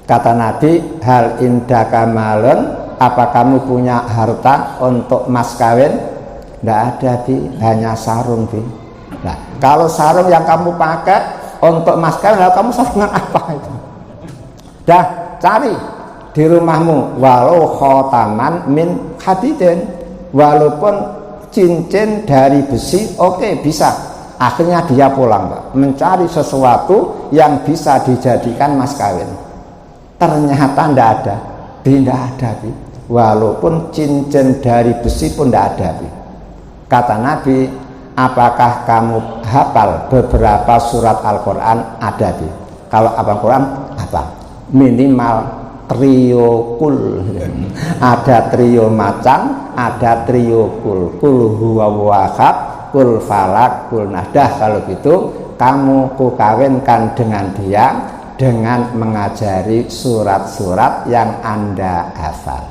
Kata Nabi, hal indaka malun, apa kamu punya harta untuk mas kawin? Tidak ada, Bi, hanya sarung, Bi. Nah, kalau sarung yang kamu pakai untuk mas kawin, kamu sarungan apa itu? Dah, cari di rumahmu, walau khotaman min hadidin, walaupun cincin dari besi, oke, bisa. Akhirnya dia pulang, Pak, mencari sesuatu yang bisa dijadikan mas kawin. Ternyata tidak ada, tidak ada, Bi. Walaupun cincin dari besi pun tidak ada, Bi. Kata Nabi, apakah kamu hafal beberapa surat Al-Quran? Ada, Bi. Kalau hafal Quran apa? Minimal trio kul. Ada trio macan, ada trio kul. Kul huwa wahab, kul falak, kul nadah. Kalau gitu kamu kukawinkan dengan dia dengan mengajari surat-surat yang Anda hafal.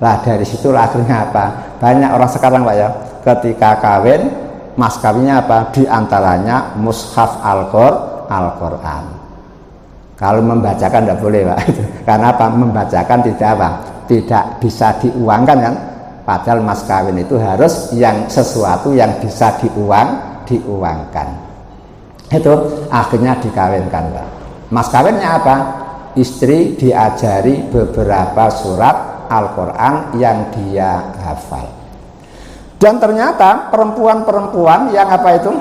Lah dari situ akhirnya apa? Banyak orang sekarang, Pak, ya, ketika kawin, mas kawinnya apa? Di antaranya mushaf Al-Quran. Kalau membacakan tidak boleh, Pak. Karena apa? Membacakan tidak apa? Tidak bisa diuangkan, kan? Padahal mas kawin itu harus yang sesuatu yang bisa diuangkan. Itu akhirnya dikawinkan, Pak. Mas kawinnya apa? Istri diajari beberapa surat Al-Quran yang dia hafal. Dan ternyata perempuan-perempuan yang apa itu?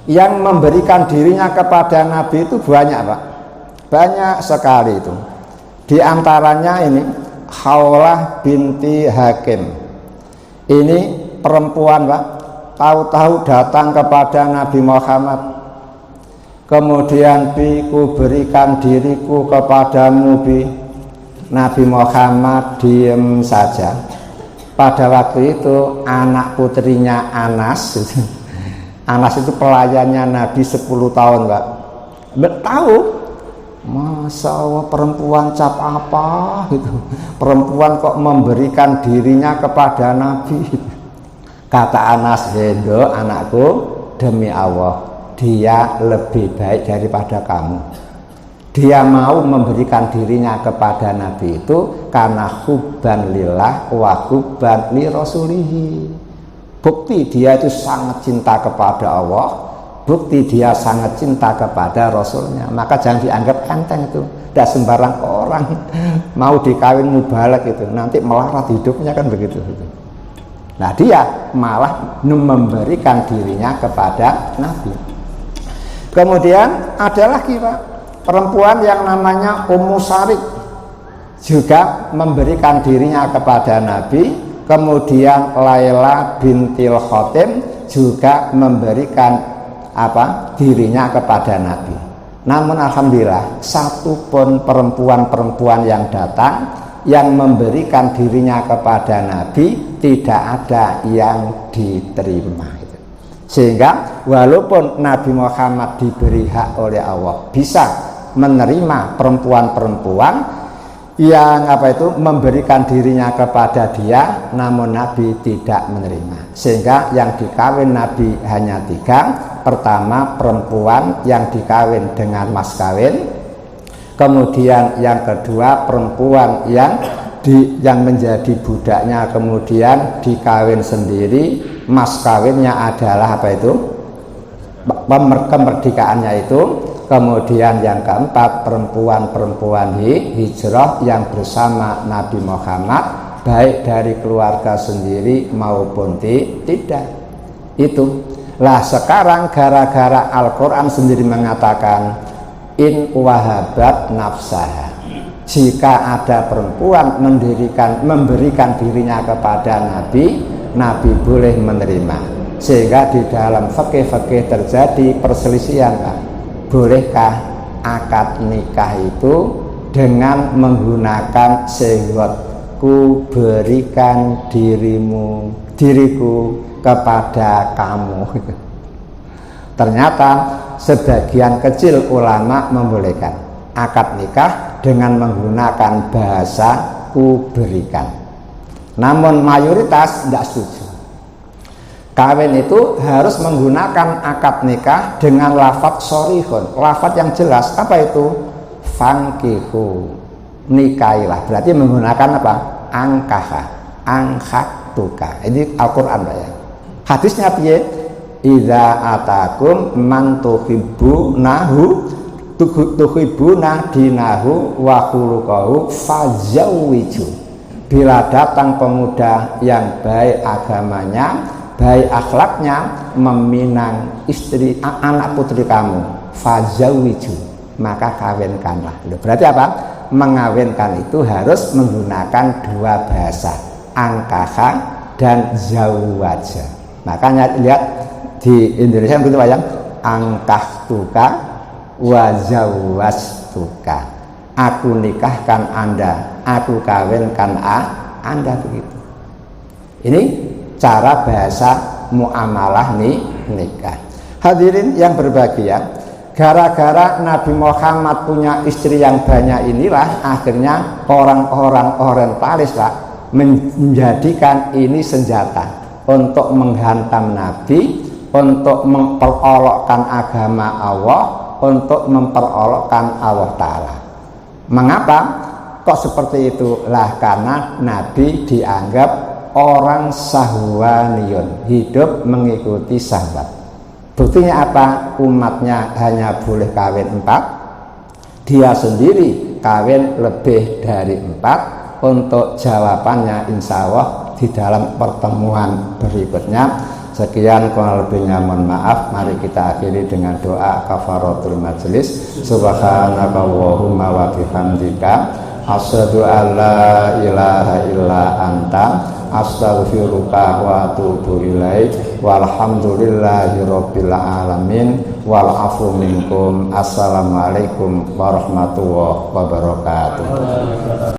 Yang memberikan dirinya kepada Nabi itu banyak, Pak. Banyak sekali itu. Di antaranya ini Khawlah binti Hakim. Ini perempuan, Pak, tahu-tahu datang kepada Nabi Muhammad. Kemudian, Bi, ku berikan diriku kepadamu, Bi. Nabi Muhammad diam saja. Pada waktu itu anak putrinya Anas, Anas itu pelayannya Nabi 10 tahun, Pak. Tahu, masa Allah perempuan cap apa gitu. Perempuan kok memberikan dirinya kepada Nabi. Kata Anas, "Hendo anakku, demi Allah, dia lebih baik daripada kamu. Dia mau memberikan dirinya kepada Nabi itu karena hubban lillah wa hubban li rasulihi." Bukti dia itu sangat cinta kepada Allah, bukti dia sangat cinta kepada Rasulnya. Maka jangan dianggap enteng itu. Tidak sembarang orang mau dikawin mubalak itu, nanti melarat hidupnya, kan begitu. Nah, dia malah memberikan dirinya kepada Nabi. Kemudian ada lagi, Pak, perempuan yang namanya Ummu Sarik, juga memberikan dirinya kepada Nabi. Kemudian Laila bintil Khotim juga memberikan dirinya kepada Nabi. Namun alhamdulillah, satu pun perempuan-perempuan yang datang yang memberikan dirinya kepada Nabi tidak ada yang diterima. Sehingga walaupun Nabi Muhammad diberi hak oleh Allah bisa menerima perempuan-perempuan yang memberikan dirinya kepada dia, namun Nabi tidak menerima. Sehingga yang dikawin Nabi hanya 3. Pertama, perempuan yang dikawin dengan mas kawin. Kemudian yang kedua, perempuan yang menjadi budaknya kemudian dikawin sendiri. Mas kawinnya adalah kemerdekaannya itu. Kemudian yang keempat, perempuan-perempuan hijrah yang bersama Nabi Muhammad, baik dari keluarga sendiri maupun tidak. Itu. Lah sekarang gara-gara Al-Quran sendiri mengatakan in wahabat nafsaha, jika ada perempuan memberikan dirinya kepada Nabi, Nabi boleh menerima. Sehingga di dalam fikih-fikih terjadi perselisihan, Pak. Bolehkah akad nikah itu dengan menggunakan sehwat, ku berikan diriku kepada kamu. Ternyata sebagian kecil ulama membolehkan akad nikah dengan menggunakan bahasa ku berikan. Namun mayoritas tidak setuju. Kawin itu harus menggunakan akad nikah dengan lafadz shorihun, lafadz yang jelas. Apa itu? Fankihu, nikailah. Berarti menggunakan apa? Angkaha, angkaktuka. Ini Al-Quran, Pak ya. Hadisnya piye? Idza atakum man tuhibbuna dinahu wa khuluquhu fazawwiju. Bila datang pemuda yang baik agamanya, baik akhlaknya, meminang istri anak putri kamu, fazawwiju, maka kawinkanlah. Berarti apa? Mengawinkan itu harus menggunakan dua bahasa, angkaha dan zawwaja. Makanya lihat di Indonesia begitu Pak ya, angkahtuka wa zawwastuka, aku nikahkan Anda, aku kawinkan Anda, begitu. Ini cara bahasa muamalah nikah. Hadirin yang berbahagia, gara-gara Nabi Muhammad punya istri yang banyak inilah akhirnya orang-orang orientalis Pak menjadikan ini senjata untuk menghantam Nabi, untuk memperolokkan agama Allah, untuk memperolokkan Allah Ta'ala. Mengapa kok seperti itu? Lah karena Nabi dianggap orang sahwaniyun, hidup mengikuti syahwat. Buktinya apa? Umatnya hanya boleh kawin 4, dia sendiri kawin lebih dari 4. Untuk jawabannya insya Allah di dalam pertemuan berikutnya. Sekian, kurang lebihnya mohon maaf. Mari kita akhiri dengan doa kafaratul majelis. Subhanakallahumma wa bihamdika, asyhadu an la ilaha illa anta, astaghfiruka wa atubu ilaik. Walhamdulillahi rabbil alamin. Wal afu minkum. Assalamualaikum warahmatullahi wabarakatuh.